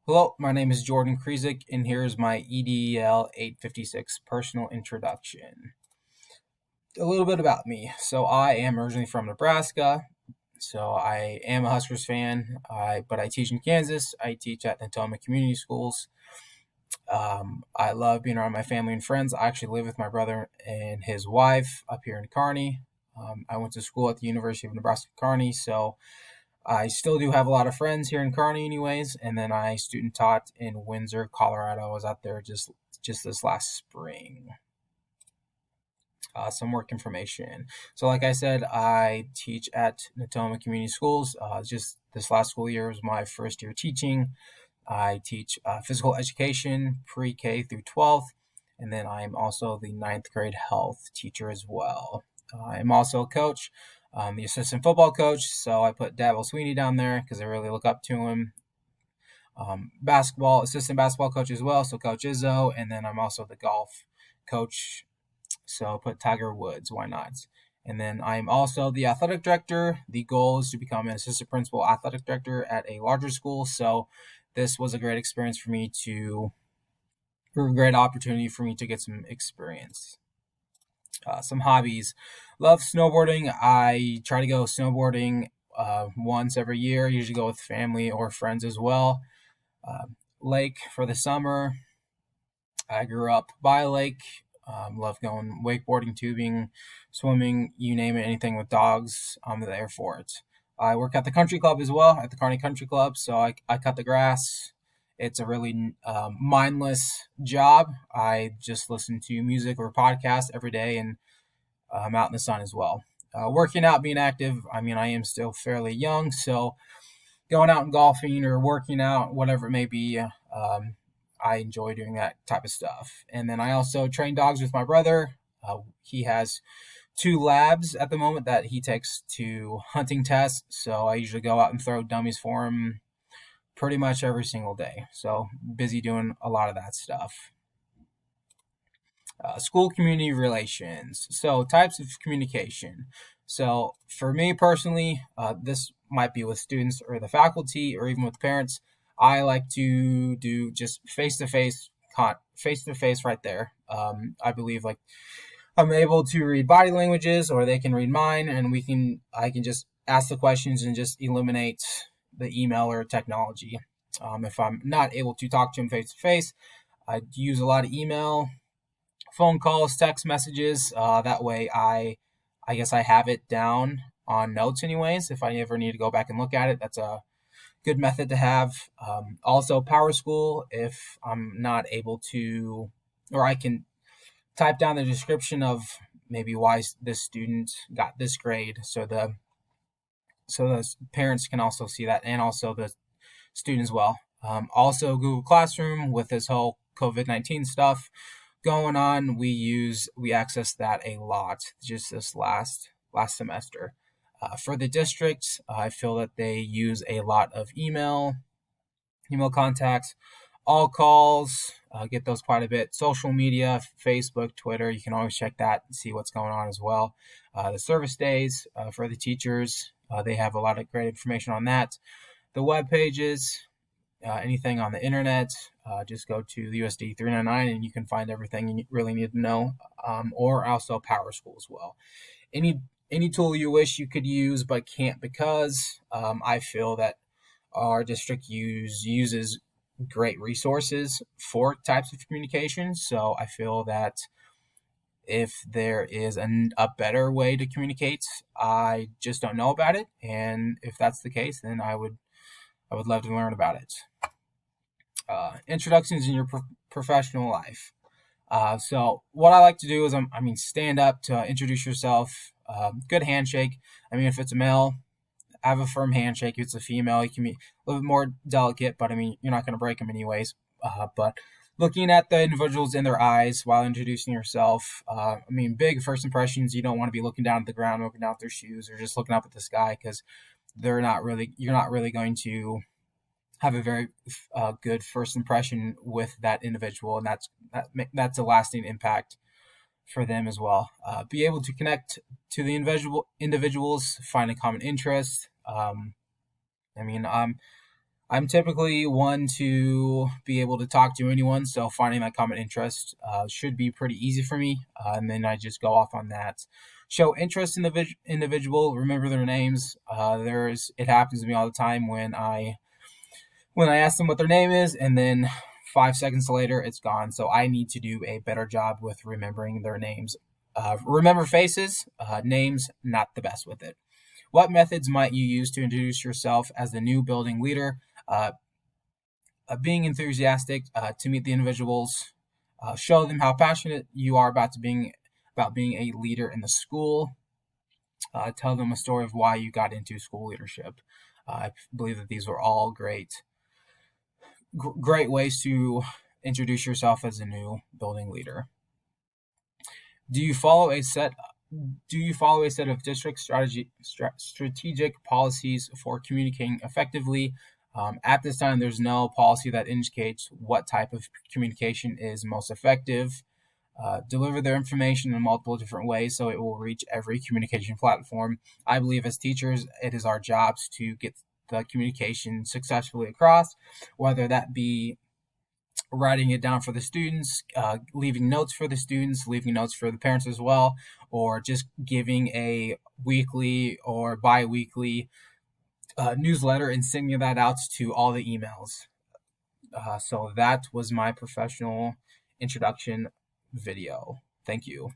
Hello, my name is Jordan Krizik, and here's my EDL 856 personal introduction. A little bit about me. So, I am originally from Nebraska. So, I am a Huskers fan, but I teach in Kansas. I teach at Natoma Community Schools. I love being around my family and friends. I actually live with my brother and his wife up here in Kearney. I went to school at the University of Nebraska Kearney, so I still do have a lot of friends here in Kearney, anyways. And then I student taught in Windsor, Colorado. I was out there just this last spring. Some work information. So, like I said, I teach at Natoma Community Schools. Just this last school year was my first year teaching. I teach physical education, pre-K through 12th, and then I'm also the ninth grade health teacher as well. I'm also a coach, the assistant football coach, so I put Dabo Sweeney down there because I really look up to him. Assistant basketball coach as well, so Coach Izzo, and then I'm also the golf coach, so I'll put Tiger Woods, why not? And then I'm also the athletic director. The goal is to become an assistant principal athletic director at a larger school, so this was a great experience for me a great opportunity for me to get some experience. Some hobbies. Love snowboarding. I try to go snowboarding once every year. Usually go with family or friends as well. Uh, Lake for the summer. I grew up by a lake. Love going wakeboarding, tubing, swimming, you name it, anything with dogs, I'm there for it. I work at the country club as well, at the Kearney Country Club, so I cut the grass. It's a really mindless job. I just listen to music or podcasts every day, and I'm out in the sun as well. Working out, being active, I mean, I am still fairly young, so going out and golfing or working out, whatever it may be, I enjoy doing that type of stuff. And then I also train dogs with my brother. He has two labs at the moment that he takes to hunting tests. So I usually go out and throw dummies for him pretty much every single day. So busy doing a lot of that stuff. School community relations. So types of communication. So for me personally, this might be with students or the faculty or even with parents. I like to do just face to face right there. I believe like I'm able to read body languages or they can read mine, and I can just ask the questions and just eliminate the email or technology. If I'm not able to talk to them face to face, I use a lot of email, phone calls, text messages. That way, I guess I have it down on notes, anyways. If I ever need to go back and look at it, that's a good method to have. Also, Power School, if I'm not able to, or I can type down the description of maybe why this student got this grade, so the parents can also see that, and also the student as well. Also, Google Classroom with this whole COVID-19 stuff going on, we access that a lot just this last semester. For the district, I feel that they use a lot of email contacts, all calls, get those quite a bit. Social media, Facebook, Twitter, you can always check that and see what's going on as well. The service days for the teachers, they have a lot of great information on that. The web pages, anything on the internet, just go to the USD 399 and you can find everything you really need to know, or also Power School as well. Any tool you wish you could use but can't, because I feel that our district uses great resources for types of communication. So I feel that if there is a better way to communicate, I just don't know about it. And if that's the case, then I would love to learn about it. Introductions in your professional life. So what I like to do is, stand up to introduce yourself. Good handshake. I mean, if it's a male, have a firm handshake. If it's a female, you can be a little bit more delicate, but I mean, you're not going to break them anyways. But looking at the individuals in their eyes while introducing yourself. Big first impressions. You don't want to be looking down at the ground, looking down at their shoes, or just looking up at the sky, because you're not really going to have a very good first impression with that individual, and that's a lasting impact for them as well. Be able to connect to the individuals, find a common interest. Um, I mean, I'm typically one to be able to talk to anyone, so finding that common interest should be pretty easy for me. And then I just go off on that. Show interest in the individual, remember their names. It happens to me all the time when I ask them what their name is, and then 5 seconds later it's gone. So I need to do a better job with remembering their names. Remember faces, names, not the best with it. What methods might you use to introduce yourself as the new building leader? Uh, Being enthusiastic to meet the individuals, show them how passionate you are about being a leader in the school. Tell them a story of why you got into school leadership. I believe that these were all great ways to introduce yourself as a new building leader. Do you follow a set of district strategic policies for communicating effectively? At this time, there's no policy that indicates what type of communication is most effective. Deliver their information in multiple different ways so it will reach every communication platform. I believe as teachers, it is our jobs to get the communication successfully across, whether that be writing it down for the students, leaving notes for the students, leaving notes for the parents as well, or just giving a weekly or bi-weekly newsletter and sending that out to all the emails. So that was my professional introduction video. Thank you.